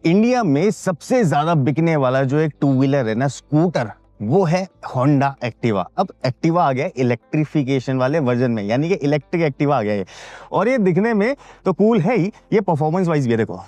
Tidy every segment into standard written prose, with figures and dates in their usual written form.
India में सबसे ज्यादा बिकने वाला जो एक टू व्हीलर है ना, स्कूटर, वो है होंडा एक्टिवा। अब एक्टिवा आ गया इलेक्ट्रिफिकेशन वाले वर्जन में, यानी कि इलेक्ट्रिक एक्टिवा आ गया ये। और ये दिखने में तो कूल है ही, ये परफॉर्मेंस वाइज भी देखो,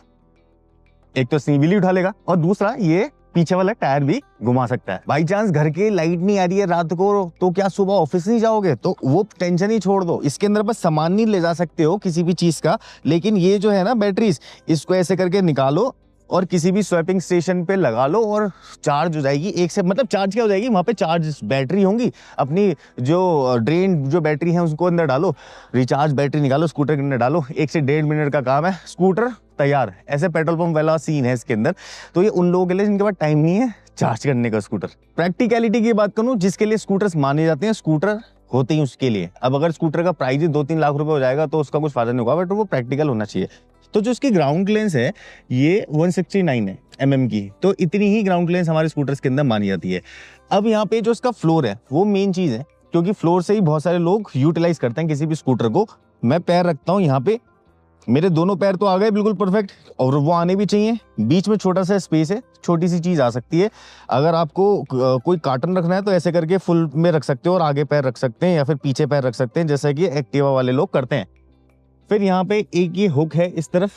एक तो सीवीली उठा लेगा और दूसरा ये पीछे वाला टायर भी घुमा सकता है। बाई चांस घर के लाइट नहीं आ रही है रात को, तो क्या सुबह ऑफिस नहीं जाओगे, तो वो टेंशन ही छोड़ दो। इसके अंदर बस सामान नहीं ले जा सकते हो किसी भी चीज का, लेकिन ये जो है ना बैटरीज, इसको ऐसे करके निकालो और किसी भी स्वैपिंग स्टेशन पे लगा लो और चार्ज हो जाएगी। एक से मतलब चार्ज क्या हो जाएगी, वहां पे चार्ज बैटरी होंगी, अपनी जो ड्रेन जो बैटरी है उसको अंदर डालो, रिचार्ज बैटरी निकालो, स्कूटर के अंदर डालो, 1 से 1.5 मिनट का काम है, स्कूटर तैयार। ऐसे पेट्रोल पंप वाला सीन है इसके अंदर। तो ये उन लोगों के लिए जिनके पास टाइम नहीं है चार्ज करने का स्कूटर। प्रैक्टिकलिटी की बात करूं, जिसके लिए स्कूटर्स माने जाते हैं, स्कूटर होते ही उसके लिए। अब अगर स्कूटर का प्राइस ही 2-3 लाख रुपए हो जाएगा तो उसका कुछ फायदा नहीं होगा, बट वो प्रैक्टिकल होना चाहिए। तो जो इसकी ग्राउंड क्लियरेंस है ये 169 है mm की, तो इतनी ही ग्राउंड क्लियरेंस हमारे स्कूटर्स के अंदर मानी जाती है। अब यहाँ पे जो इसका फ्लोर है वो मेन चीज है, क्योंकि फ्लोर से ही बहुत सारे लोग यूटिलाइज करते हैं किसी भी स्कूटर को। मैं पैर रखता हूँ यहाँ पे, मेरे दोनों पैर तो आ गए बिल्कुल परफेक्ट, और वो आने भी चाहिए। बीच में छोटा सा स्पेस है, छोटी सी चीज आ सकती है। अगर आपको कोई कार्टन रखना है तो ऐसे करके फुल में रख सकते हो और आगे पैर रख सकते हैं या फिर पीछे पैर रख सकते हैं, जैसा कि एक्टिवा वाले लोग करते हैं। फिर यहाँ पे एक ये हुक है इस तरफ,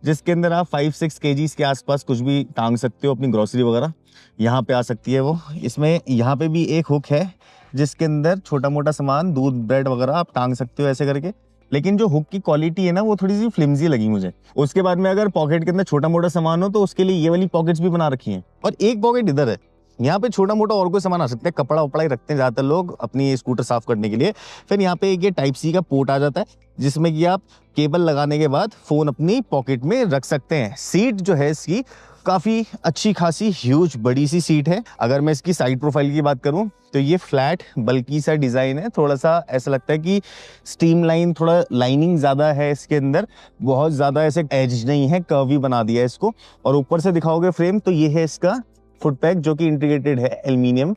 जिसके अंदर आप 5-6 kgs के आसपास कुछ भी टांग सकते हो, अपनी ग्रोसरी वगैरह यहाँ पे आ सकती है वो। इसमें यहाँ पे भी एक हुक है जिसके अंदर छोटा मोटा सामान, दूध ब्रेड वगैरह आप टांग सकते हो ऐसे करके। लेकिन जो हुक की क्वालिटी है ना वो थोड़ी सी फ्लिमजी लगी मुझे। उसके बाद में अगर पॉकेट के अंदर छोटा मोटा सामान हो तो उसके लिए ये वाली पॉकेट्स भी बना रखी हैं, और एक पॉकेट इधर है, यहाँ पे छोटा मोटा और कोई सामान आ सकता है। कपड़ा वपड़ा ही रखते हैं ज्यादातर लोग अपनी स्कूटर साफ करने के लिए। फिर यहाँ पे एक ये टाइप सी का पोर्ट आ जाता है, जिसमें कि आप केबल लगाने के बाद फोन अपनी पॉकेट में रख सकते हैं। सीट जो है इसकी काफी अच्छी खासी ह्यूज बड़ी सी सीट है। अगर मैं इसकी साइड प्रोफाइल की बात करूं तो ये फ्लैट बल्कि सा डिजाइन है, थोड़ा सा ऐसा लगता है कि स्ट्रीमलाइन, थोड़ा लाइनिंग ज्यादा है इसके अंदर, बहुत ज्यादा ऐसे एज नहीं है, कर्वी बना दिया है इसको। और ऊपर से दिखाओगे फ्रेम तो ये है इसका फुट पैक, जो कि इंटीग्रेटेड है एल्यूमिनियम।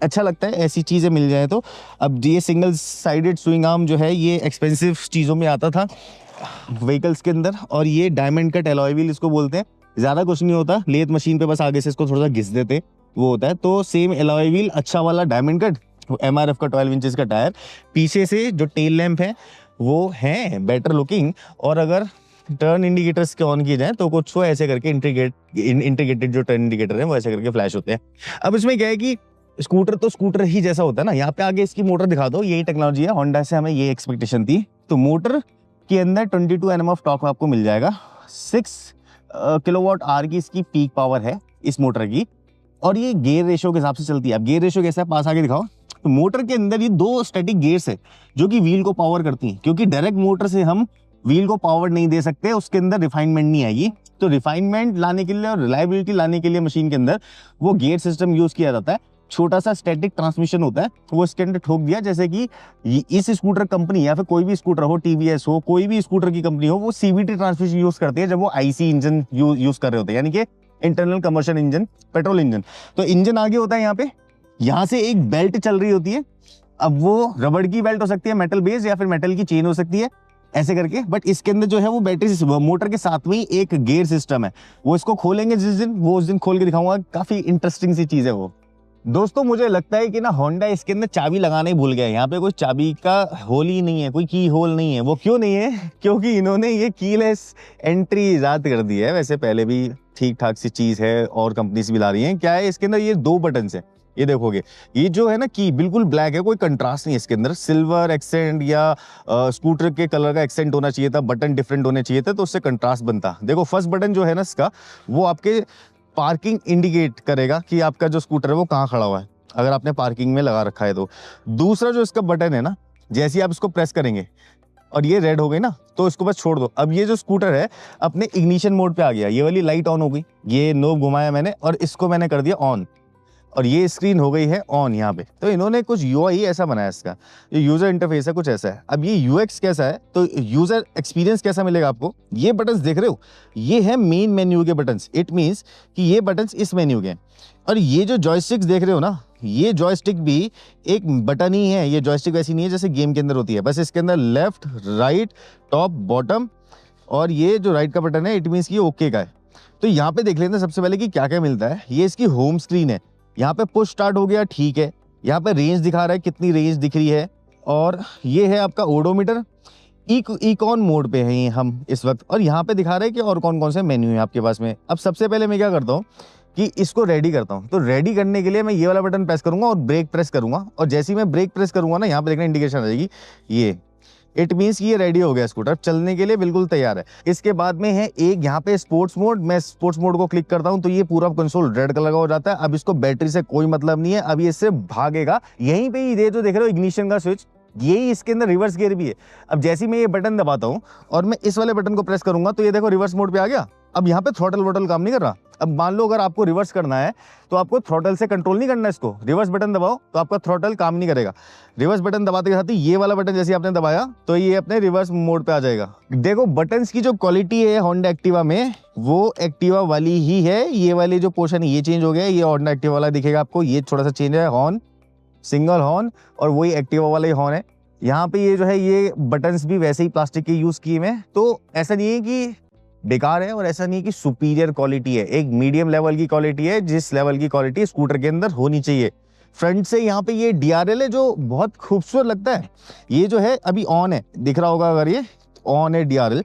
अच्छा लगता है ऐसी चीजें मिल जाए तो। अब ये सिंगल साइडेड स्विंग आर्म जो है ये एक्सपेंसिव चीजों में आता था व्हीकल्स के अंदर, और ये डायमंड कट एलॉय व्हील इसको बोलते हैं। ज्यादा कुछ नहीं होता, लेथ मशीन पे बस आगे से इसको थोड़ा सा घिस देते वो होता है। तो सेम एलॉय व्हील, अच्छा वाला डायमंड कट, MRF का 12 इंचेस का टायर, पीछे से जो टेल लैंप है वो है बेटर लुकिंग। और अगर टर्न इंडिकेटर्स के ऑन किए जाए तो कुछ वो ऐसे करके इंटीग्रेटेड जो टर्न इंडिकेटर है वो ऐसे करके फ्लैश होते हैं। अब इसमें क्या है कि स्कूटर तो स्कूटर ही जैसा होता है ना, यहाँ पे आगे इसकी मोटर दिखा दो, यही टेक्नोलॉजी है। होंडा से हमें ये एक्सपेक्टेशन थी। तो मोटर के अंदर 22 Nm ऑफ टॉर्क आपको मिल जाएगा। 6 किलोवाट आवर की इसकी पीक पावर है इस मोटर की, और ये गियर रेशियो के हिसाब से चलती है। अब गियर रेशियो कैसा है, पास आगे दिखाओ। तो मोटर के अंदर ये 2 स्टैटिक गियर्स है जो कि व्हील को पावर करती हैं, क्योंकि डायरेक्ट मोटर से हम व्हील को पावर नहीं दे सकते, उसके अंदर रिफाइनमेंट नहीं आएगी। तो रिफाइनमेंट लाने के लिए और रिलायबिलिटी लाने के लिए मशीन के अंदर वो गियर सिस्टम यूज किया जाता है। छोटा सा स्टैटिक ट्रांसमिशन होता है, वो इसके अंदर ठोक दिया। जैसे कि इस स्कूटर कंपनी या फिर कोई भी स्कूटर हो, TVS हो, कोई भी स्कूटर की कंपनी हो, वो CVT ट्रांसमिशन यूज करती है जब वो IC इंजन यूज कर रहे होते हैं, यानी कि internal combustion engine, petrol engine. तो इंजन आगे होता है यहाँ पे, यहाँ से एक बेल्ट चल रही होती है। अब वो रबड़ की बेल्ट हो सकती है, मेटल बेस, या फिर मेटल की चेन हो सकती है, ऐसे करके। बट इसके अंदर जो है वो बैटरी मोटर के साथ में एक गियर सिस्टम है। वो इसको खोलेंगे जिस दिन, वो उस दिन खोल के दिखाऊंगा। काफी इंटरेस्टिंग सी चीज है वो। दोस्तों मुझे लगता है कि ना होंडा इसके अंदर चाबी लगाना ही भूल गया है। यहाँ पे कोई चाबी का होल ही नहीं है, कोई की होल नहीं है। वो क्यों नहीं है? क्योंकि इन्होंने ये कीलेस एंट्री इजाद कर दी है। वैसे पहले भी ठीक ठाक सी चीज है और कंपनीज भी ला रही हैं। क्या है इसके अंदर, ये 2 बटन है। ये देखोगे, ये जो है ना की बिल्कुल ब्लैक है, कोई कंट्रास्ट नहीं है इसके अंदर। सिल्वर एक्सेंट या स्कूटर के कलर का एक्सेंट होना चाहिए था, बटन डिफरेंट होने चाहिए थे, तो उससे कंट्रास्ट बनता। देखो फर्स्ट बटन जो है ना इसका, वो आपके पार्किंग इंडिकेट करेगा कि आपका जो स्कूटर है वो कहाँ खड़ा हुआ है, अगर आपने पार्किंग में लगा रखा है तो। दूसरा जो इसका बटन है ना, जैसे ही आप इसको प्रेस करेंगे और ये रेड हो गई ना, तो इसको बस छोड़ दो। अब ये जो स्कूटर है अपने इग्निशन मोड पे आ गया, ये वाली लाइट ऑन हो गई, ये नोब घुमाया मैंने और इसको मैंने कर दिया ऑन, और ये स्क्रीन हो गई है ऑन यहाँ पे। तो इन्होंने कुछ UI ऐसा बनाया इसका, ये यूजर इंटरफेस है कुछ ऐसा है। अब ये UX कैसा है, तो यूजर एक्सपीरियंस कैसा मिलेगा आपको। ये बटन्स देख रहे हो, ये है मेन मेन्यू के बटन्स। इट मीन्स कि ये बटन्स इस मेन्यू के। और ये जो जॉयस्टिक्स देख रहे हो ना, ये जॉयस्टिक भी एक बटन ही है। ये जॉयस्टिक वैसी नहीं है जैसे गेम के अंदर होती है, बस इसके अंदर लेफ्ट, राइट, टॉप, बॉटम, और ये जो राइट का बटन है इट मीन्स कि ओके का है। तो यहाँ पे देख लेते हैं सबसे पहले कि क्या क्या मिलता है। ये इसकी होम स्क्रीन है, यहाँ पे पुश स्टार्ट हो गया, ठीक है। यहाँ पे रेंज दिखा रहा है, कितनी रेंज दिख रही है। और ये है आपका ओडोमीटर, इकॉन मोड पे है ये हम इस वक्त। और यहाँ पे दिखा रहा है कि और कौन कौन से मेन्यू है आपके पास में। अब सबसे पहले मैं क्या करता हूँ कि इसको रेडी करता हूँ। तो रेडी करने के लिए मैं ये वाला बटन प्रेस करूंगा और ब्रेक प्रेस करूंगा, और जैसे ही मैं ब्रेक प्रेस करूंगा ना, यहाँ पे देखना इंडिकेशन आ जाएगी, ये इट मीन्स कि ये रेडी हो गया, स्कूटर चलने के लिए बिल्कुल तैयार है। इसके बाद में है एक यहाँ पे स्पोर्ट्स मोड। मैं स्पोर्ट्स मोड को क्लिक करता हूँ तो ये पूरा कंसोल रेड कलर का हो जाता है। अब इसको बैटरी से कोई मतलब नहीं है, अब ये इससे भागेगा। यहीं पे ये जो देख रहे हो इग्निशन का स्विच, यही इसके अंदर रिवर्स गियर भी है। अब जैसे मैं ये बटन दबाता हूँ और मैं इस वाले बटन को प्रेस करूंगा तो ये देखो रिवर्स मोड पे आ गया। अब यहाँ पे थ्रॉटल वोटल काम नहीं कर रहा। अब मान लो अगर आपको रिवर्स करना है तो आपको थ्रॉटल से कंट्रोल नहीं करना है इसको, रिवर्स बटन दबाओ तो आपका थ्रॉटल काम नहीं करेगा। रिवर्स बटन दबाते के साथ ही ये वाला बटन जैसे आपने दबाया तो ये अपने रिवर्स मोड पे आ जाएगा। देखो बटन्स की जो क्वालिटी है होंडा एक्टिवा में वो एक्टिवा वाली ही है। ये वाले जो पोर्शन ये चेंज हो गया, ये होंडा एक्टिवा वाला दिखेगा आपको, ये थोड़ा सा चेंज है। हॉर्न सिंगल हॉर्न और वही एक्टिवा वाला ही हॉर्न है। यहाँ पे ये जो है ये बटन्स भी वैसे ही प्लास्टिक के यूज किए हैं। तो ऐसा नहीं है कि बेकार है और ऐसा नहीं है कि सुपीरियर क्वालिटी है, एक मीडियम लेवल की क्वालिटी है, जिस लेवल की क्वालिटी स्कूटर के अंदर होनी चाहिए। फ्रंट से यहाँ पे ये DRL है जो बहुत खूबसूरत लगता है। ये जो है अभी ऑन है, दिख रहा होगा अगर ये ऑन है DRL।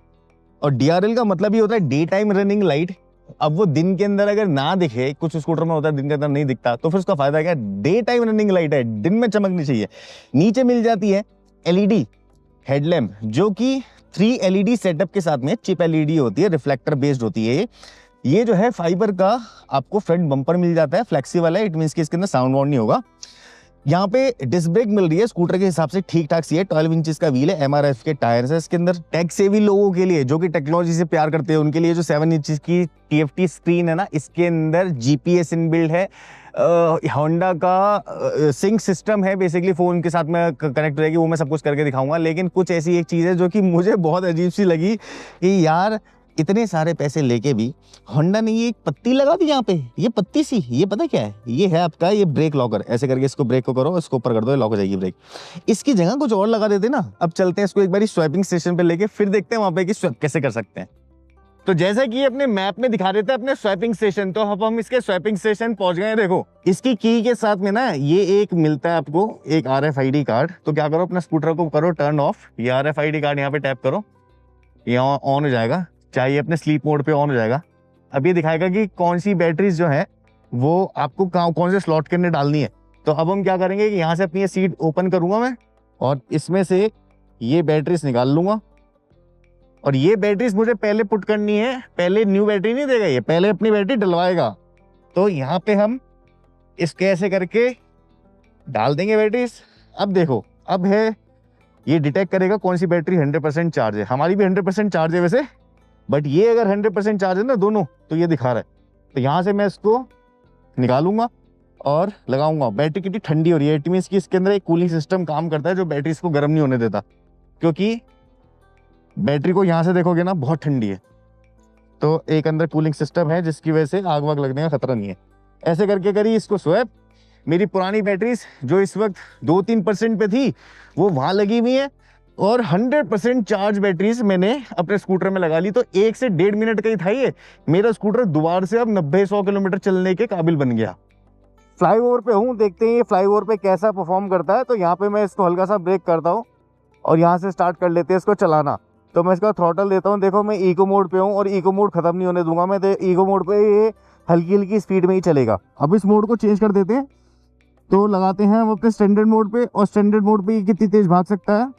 और DRL का मतलब ये होता है डे टाइम रनिंग लाइट। अब वो दिन के अंदर अगर ना दिखे, कुछ स्कूटर में होता है दिन के अंदर नहीं दिखता, तो फिर उसका फायदा क्या? डे टाइम रनिंग लाइट है, दिन में चमकनी चाहिए। नीचे मिल जाती है LED हेडलैम्प, जो कि 3 LED सेटअप के साथ में चिप LED होती है, रिफ्लेक्टर बेस्ड होती है। ये जो है फाइबर का आपको फ्रंट बम्पर मिल जाता है, फ्लेक्सिबल है, इट मींस कि इसके अंदर साउंड वाउंड नहीं होगा। यहाँ पे डिस्क ब्रेक मिल रही है, स्कूटर के हिसाब से ठीक ठाक सी है। 12 इंचेस का व्हील है, MRF के टायर्स है इसके अंदर। टेक सेवी लोगों के लिए जो कि टेक्नोलॉजी से प्यार करते हैं उनके लिए जो 7 इंचेस की TFT स्क्रीन है ना, इसके अंदर GPS इनबिल्ड है। होंडा का सिंक सिस्टम है, बेसिकली फोन के साथ में कनेक्ट रहेगी, वो मैं सब कुछ करके दिखाऊंगा। लेकिन कुछ ऐसी एक चीज़ है जो कि मुझे बहुत अजीब सी लगी कि यार इतने सारे पैसे लेके भी होंडा ने ये एक पत्ती लगा दी यहाँ पे। ये पत्ती सी, ये पता क्या है? ये है आपका ये ब्रेक लॉकर। ऐसे करके इसको ब्रेक को करो, इसको ऊपर कर दो, लॉक हो जाएगी ब्रेक। इसकी जगह कुछ और लगा देते ना। अब चलते हैं इसको एक बार स्वैपिंग स्टेशन पे लेके, फिर देखते हैं वहां पे कि स्वैप कैसे कर सकते हैं। तो जैसा कि अपने मैप में दिखा देते हैं अपने स्वैपिंग स्टेशन, तो अब हम इसके स्वैपिंग स्टेशन पहुंच गए। देखो इसकी की के साथ में ना ये एक मिलता है आपको एक RFID कार्ड। तो क्या करो, अपना स्कूटर को करो टर्न ऑफ, ये RFID कार्ड यहाँ पे टैप करो, ये ऑन हो जाएगा, चाहे अपने स्लीप मोड पे ऑन हो जाएगा। अब ये दिखाएगा कि कौन सी बैटरीज जो है वो आपको कौन से स्लॉट के अंदर डालनी है। तो अब हम क्या करेंगे कि यहाँ से अपनी ये सीट ओपन करूंगा मैं और इसमें से ये बैटरीज निकाल लूंगा। और ये बैटरीज मुझे पहले पुट करनी है, पहले न्यू बैटरी नहीं देगा, ये पहले अपनी बैटरी डलवाएगा। तो यहाँ पे हम इसके ऐसे करके डाल देंगे बैटरीज। अब देखो, अब है ये डिटेक्ट करेगा कौन सी बैटरी 100% चार्ज है। हमारी भी 100% चार्ज है वैसे, बट ये अगर 100% चार्ज है ना दोनों, तो ये दिखा रहा है। तो यहाँ से मैं इसको निकालूंगा और लगाऊंगा। बैटरी कितनी ठंडी हो रही है, इट मींस कि इसके अंदर एक कूलिंग सिस्टम काम करता है जो बैटरी इसको गर्म नहीं होने देता, क्योंकि बैटरी को यहाँ से देखोगे ना बहुत ठंडी है। तो एक अंदर कूलिंग सिस्टम है जिसकी वजह से आग वाग लगने का खतरा नहीं है। ऐसे करके करी इसको स्वैप। मेरी पुरानी बैटरीज जो इस वक्त 2-3% पे थी वो वहां लगी हुई है और 100% चार्ज बैटरीज मैंने अपने स्कूटर में लगा ली। तो 1 से 1.5 मिनट का ही था ये, मेरा स्कूटर दोबारा से अब 90-100 किलोमीटर चलने के काबिल बन गया। फ्लाईओवर पे हूँ, देखते हैं ये फ्लाईओवर पे कैसा परफॉर्म करता है। तो यहाँ पे मैं इसको हल्का सा ब्रेक करता हूँ और यहाँ से स्टार्ट कर लेते हैं इसको चलाना। तो मैं इसका थ्रॉटल देता हूँ। देखो मैं इको मोड पे हूँ और इको मोड खत्म नहीं होने दूंगा मैं। इको मोड पे ये हल्की हल्की स्पीड में ही चलेगा। अब इस मोड को चेंज कर देते हैं, तो लगाते हैं हम अपने स्टैंडर्ड मोड पे। और स्टैंडर्ड मोड पे ये कितनी तेज भाग सकता है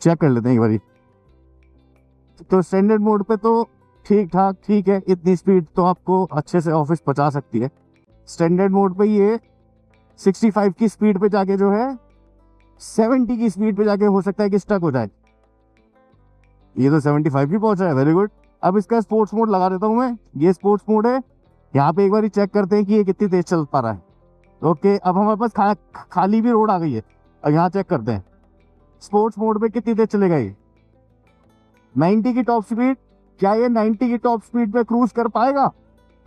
चेक कर लेते हैं एक बारी। तो स्टैंडर्ड मोड पे तो ठीक ठाक ठीक है, इतनी स्पीड तो आपको अच्छे से ऑफिस पहुंचा सकती है। स्टैंडर्ड मोड पे ये 65 की स्पीड पे जाके जो है 70 की स्पीड पे जाके हो सकता है कि स्टक हो जाए। ये तो 75 भी पहुंचा है, वेरी गुड। अब इसका स्पोर्ट्स मोड लगा देता हूं मैं। ये स्पोर्ट्स मोड है। यहाँ पे एक बार चेक करते हैं कि ये कितनी तेज चल पा रहा है। ओके, अब हमारे पास खाली भी रोड आ गई है। अब यहाँ चेक करते हैं स्पोर्ट्स मोड पे कितनी तेज चलेगा ये। 90 की टॉप स्पीड। क्या ये 90 की टॉप स्पीड पे क्रूज कर पाएगा?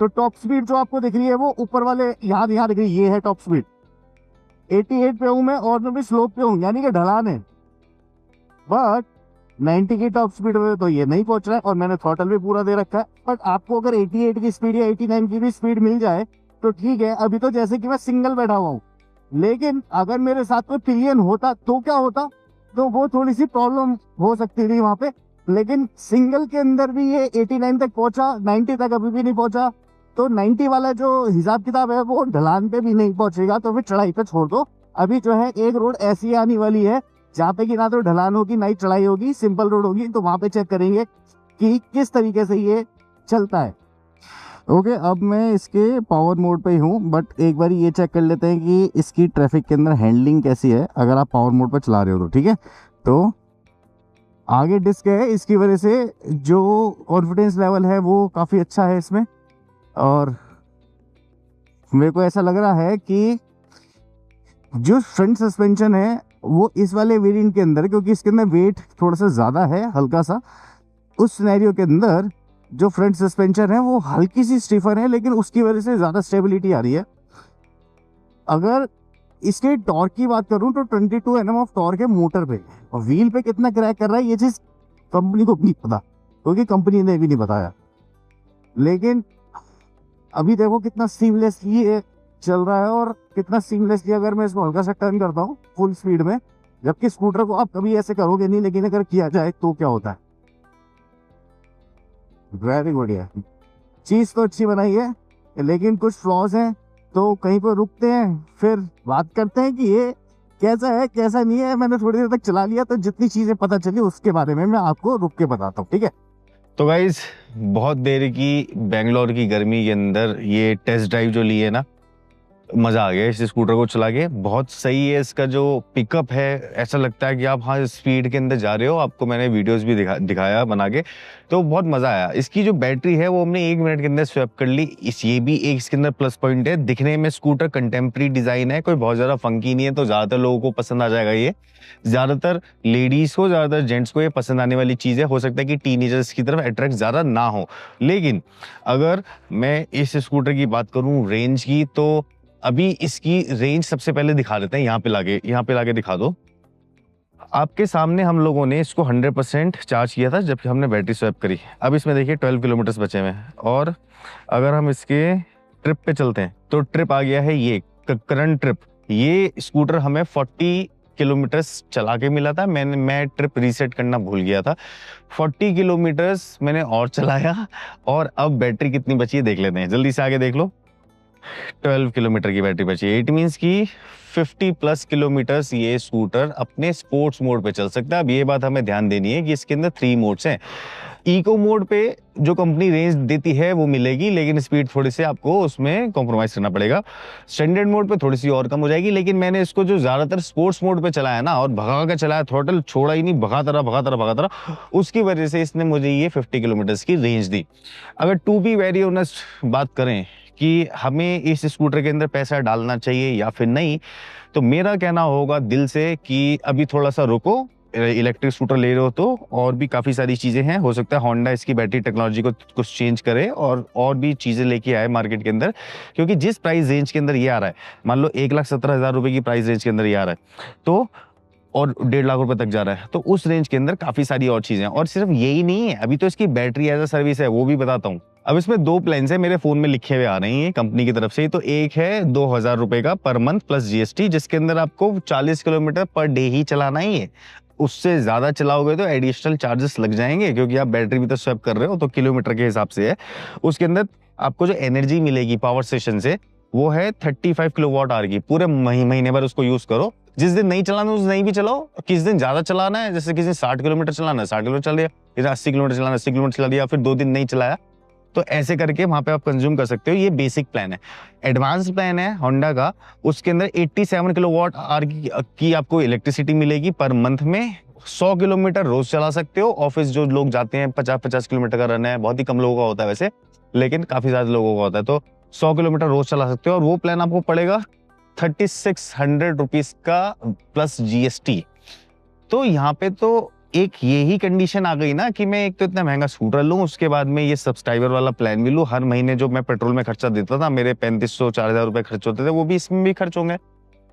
तो टॉप स्पीड जो आपको दिख रही है वो ऊपर वाले यहाँ दिख रही है, ये है टॉप स्पीड। 88 पे हूं मैं और मैं भी स्लोप पे हूं, यानी कि ढलान है। बट 90 की टॉप स्पीड में तो ये नहीं पहुंच रहा है और मैंने थ्रॉटल भी पूरा दे रखा है। बट आपको अगर 88 की स्पीड या 89 की भी स्पीड मिल जाए तो ठीक है। अभी तो जैसे कि मैं सिंगल बैठा हुआ हूँ, लेकिन अगर मेरे साथ में पिलियन होता तो क्या होता, तो वो थोड़ी सी प्रॉब्लम हो सकती थी वहां पे। लेकिन सिंगल के अंदर भी ये 89 तक पहुंचा, 90 तक अभी भी नहीं पहुंचा। तो 90 वाला जो हिसाब किताब है वो ढलान पे भी नहीं पहुंचेगा, तो फिर चढ़ाई पे छोड़ दो। अभी जो है एक रोड ऐसी आने वाली है जहाँ पे कि ना तो ढलान होगी ना ही चढ़ाई होगी, सिंपल रोड होगी। तो वहां पे चेक करेंगे कि किस तरीके से ये चलता है। ओके, अब मैं इसके पावर मोड पे ही हूँ, बट एक बार ये चेक कर लेते हैं कि इसकी ट्रैफिक के अंदर हैंडलिंग कैसी है अगर आप पावर मोड पे चला रहे हो तो। ठीक है, तो आगे डिस्क है, इसकी वजह से जो कॉन्फिडेंस लेवल है वो काफ़ी अच्छा है इसमें। और मेरे को ऐसा लग रहा है कि जो फ्रंट सस्पेंशन है वो इस वाले वेरिएंट के अंदर, क्योंकि इसके अंदर वेट थोड़ा सा ज़्यादा है हल्का सा, उस सिनेरियो के अंदर जो फ्रंट सस्पेंशन है वो हल्की सी स्टिफर है, लेकिन उसकी वजह से ज़्यादा स्टेबिलिटी आ रही है। अगर इसके टॉर्क की बात करूं तो 22 Nm ऑफ टॉर्क है मोटर पे, और व्हील पे कितना क्रैक कर रहा है ये चीज़ कंपनी को नहीं पता, क्योंकि कंपनी ने भी नहीं बताया। लेकिन अभी देखो कितना सीमलेसली ये चल रहा है, और कितना सीमलेसली अगर मैं इसको हल्का सा टर्न करता हूँ फुल स्पीड में, जबकि स्कूटर को आप कभी ऐसे करोगे नहीं, लेकिन अगर किया जाए तो क्या होता है। वेरी बढ़िया चीज़ तो अच्छी बनाई है, लेकिन कुछ फ्लॉज हैं। तो कहीं पर रुकते हैं, फिर बात करते हैं कि ये कैसा है कैसा नहीं है। मैंने थोड़ी देर तक चला लिया, तो जितनी चीज़ें पता चली उसके बारे में मैं आपको रुक के बताता हूँ, ठीक है। तो गाइज, बहुत देर की बेंगलोर की गर्मी के अंदर ये टेस्ट ड्राइव जो लिए ना, मज़ा आ गया इस स्कूटर को चला के। बहुत सही है इसका जो पिकअप है, ऐसा लगता है कि आप हाँ स्पीड के अंदर जा रहे हो। आपको मैंने वीडियोस भी दिखाया बना के, तो बहुत मज़ा आया। इसकी जो बैटरी है वो हमने 1 मिनट के अंदर स्वैप कर ली। ये भी एक इसके अंदर प्लस पॉइंट है। दिखने में स्कूटर कंटेम्प्रेरी डिज़ाइन है, कोई बहुत ज़्यादा फंकी नहीं है, तो ज़्यादातर लोगों को पसंद आ जाएगा ये। ज़्यादातर लेडीज़ को, ज़्यादातर जेंट्स को ये पसंद आने वाली चीज़ है। हो सकता है कि टीनेजर्स की तरफ अट्रैक्ट ज़्यादा ना हो। लेकिन अगर मैं इस स्कूटर की बात करूँ रेंज की, तो अभी इसकी रेंज सबसे पहले दिखा देते हैं। यहाँ पे लाके दिखा दो। आपके सामने हम लोगों ने इसको 100% चार्ज किया था जबकि हमने बैटरी स्वैप करी। अब इसमें देखिए 12 किलोमीटर बचे हुए हैं। और अगर हम इसके ट्रिप पे चलते हैं तो ट्रिप आ गया है ये करंट ट्रिप। ये स्कूटर हमें 40 किलोमीटर्स चला के मिला था। मैं ट्रिप रीसेट करना भूल गया था। 40 किलोमीटर्स मैंने और चलाया, और अब बैटरी कितनी बची है देख लेते हैं। जल्दी से आगे देख लो, 12 किलोमीटर की बैटरी बची है। इट मीन्स की 50+ किलोमीटर्स ये स्कूटर अपने स्पोर्ट्स मोड पे चल सकता है। अब ये बात हमें ध्यान देनी है कि इसके अंदर 3 मोड्स हैं। इको मोड पे जो कंपनी रेंज देती है वो मिलेगी, लेकिन स्पीड थोड़ी सी आपको उसमें कॉम्प्रोमाइज करना पड़ेगा। स्टैंडर्ड मोड पे थोड़ी सी और कम हो जाएगी, लेकिन मैंने इसको जो ज्यादातर स्पोर्ट्स मोड पे चलाया ना, और भगा के चलाया, थ्रॉटल छोड़ा ही नहीं, भगाता रहा, उसकी वजह से इसने मुझे ये 50 किलोमीटर की रेंज दी। अगर टू बी वेरी ऑनेस्ट बात करें कि हमें इस स्कूटर के अंदर पैसा डालना चाहिए या फिर नहीं, तो मेरा कहना होगा दिल से कि अभी थोड़ा सा रुको। इलेक्ट्रिक स्कूटर ले रहे हो तो और भी काफ़ी सारी चीज़ें हैं। हो सकता है होंडा इसकी बैटरी टेक्नोलॉजी को कुछ चेंज करे और भी चीज़ें लेके आए मार्केट के अंदर, क्योंकि जिस प्राइस रेंज के अंदर ये आ रहा है, मान लो 1,17,000 रुपये की प्राइस रेंज के अंदर ये आ रहा है, तो और 1.5 लाख रुपए तक जा रहा है, तो उस रेंज के अंदर काफ़ी सारी और चीज़ें हैं। और सिर्फ यही नहीं है, अभी तो इसकी बैटरी एज अ सर्विस है, वो भी बताता हूँ। अब इसमें 2 प्लान्स है, मेरे फोन में लिखे हुए आ रहे हैं कंपनी की तरफ से। तो एक है 2,000 रुपए का पर मंथ प्लस GST, जिसके अंदर आपको 40 किलोमीटर पर डे ही चलाना ही है। उससे ज्यादा चलाओगे तो एडिशनल चार्जेस लग जाएंगे, क्योंकि आप बैटरी भी तो स्वैप कर रहे हो, तो किलोमीटर के हिसाब से है। उसके अंदर आपको जो एनर्जी मिलेगी पावर स्टेशन से, वो है 35 किलोवाट आवर की। पूरे महीने भर उसको यूज करो। जिस दिन नहीं चलाना उस दिन नहीं भी चलाओ। किस दिन ज्यादा चलाना है, जैसे किसी दिन 60 किलोमीटर चलाना है 60 किलोमीटर चल दिया, किसी 80 किलोमीटर चलाना 80 किलोमीटर चला दिया, फिर 2 दिन नहीं चलाया, तो ऐसे करके वहां पे आप कंज्यूम कर सकते हो। ये बेसिक प्लान है। एडवांस प्लान है होंडा का, उसके अंदर 87 किलोवाट आवर की आपको इलेक्ट्रिसिटी मिलेगी पर मंथ में। 100 किलोमीटर रोज चला सकते हो। ऑफिस जो लोग जाते हैं 50-50 किलोमीटर का रन है, बहुत ही कम लोगों का होता है वैसे, लेकिन काफी ज्यादा लोगों का होता है, तो 100 किलोमीटर रोज चला सकते हो। और वो प्लान आपको पड़ेगा 3600 रुपीज का प्लस GST। तो यहाँ पे तो एक यही कंडीशन आ गई ना कि मैं एक तो इतना महंगा स्कूटर लूं, उसके बाद में ये सब्सक्राइबर वाला प्लान भी लूं। हर महीने जो मैं पेट्रोल में खर्चा देता था, मेरे 3500-4000 रुपए खर्च होते थे, वो भी इसमें भी खर्च होंगे।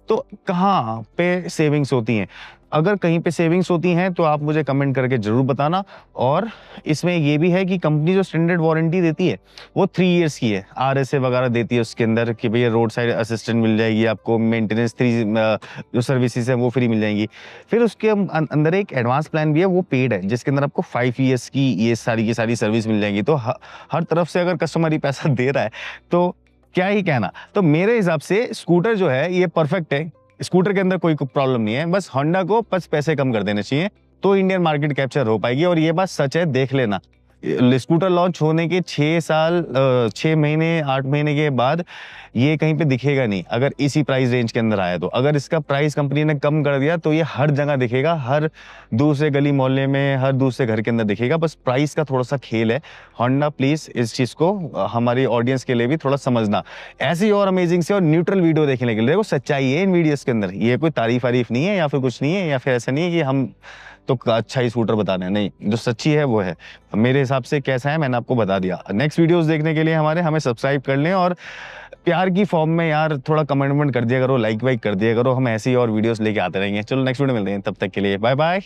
तो कहाँ पे सेविंग्स होती हैं? अगर कहीं पे सेविंग्स होती हैं तो आप मुझे कमेंट करके ज़रूर बताना। और इसमें ये भी है कि कंपनी जो स्टैंडर्ड वारंटी देती है वो 3 इयर्स की है, RSA वगैरह देती है उसके अंदर कि भैया रोड साइड असिस्टेंट मिल जाएगी आपको, मेंटेनेंस 3 जो सर्विसेज हैं वो फ्री मिल जाएंगी। फिर उसके अंदर एक एडवांस प्लान भी है, वो पेड है, जिसके अंदर आपको 5 इयर्स की ये सारी की सारी सर्विस मिल जाएंगी। तो हर तरफ से अगर कस्टमर ही पैसा दे रहा है तो क्या ही कहना। तो मेरे हिसाब से स्कूटर जो है ये परफेक्ट है, स्कूटर के अंदर कोई प्रॉब्लम नहीं है, बस होंडा को बस पैसे कम कर देने चाहिए तो इंडियन मार्केट कैप्चर हो पाएगी। और ये बात सच है, देख लेना, स्कूटर लॉन्च होने के 6 महीने 8 महीने के बाद ये कहीं पे दिखेगा नहीं अगर इसी प्राइस रेंज के अंदर आया तो। अगर इसका प्राइस कंपनी ने कम कर दिया तो ये हर जगह दिखेगा, हर दूसरे गली मोहल्ले में, हर दूसरे घर के अंदर दिखेगा। बस प्राइस का थोड़ा सा खेल है। होंडा प्लीज इस चीज को हमारी ऑडियंस के लिए भी थोड़ा समझना। ऐसी और अमेजिंग से और न्यूट्रल वीडियो देखने के लिए, देखो सच्चाई है इन वीडियोस के अंदर, ये कोई तारीफ नहीं है या फिर कुछ नहीं है, या फिर ऐसा नहीं है कि हम तो अच्छा ही स्कूटर बता रहे हैं, नहीं, जो सच्ची है वो है। मेरे हिसाब से कैसा है मैंने आपको बता दिया। नेक्स्ट वीडियोस देखने के लिए हमें सब्सक्राइब कर लें और प्यार की फॉर्म में यार थोड़ा कमेंट कर दिया करो, लाइक वाइक कर दिया करो। हम ऐसी और वीडियोस लेके आते रहेंगे। चलो नेक्स्ट वीडियो मिलते हैं, तब तक के लिए बाय बाय।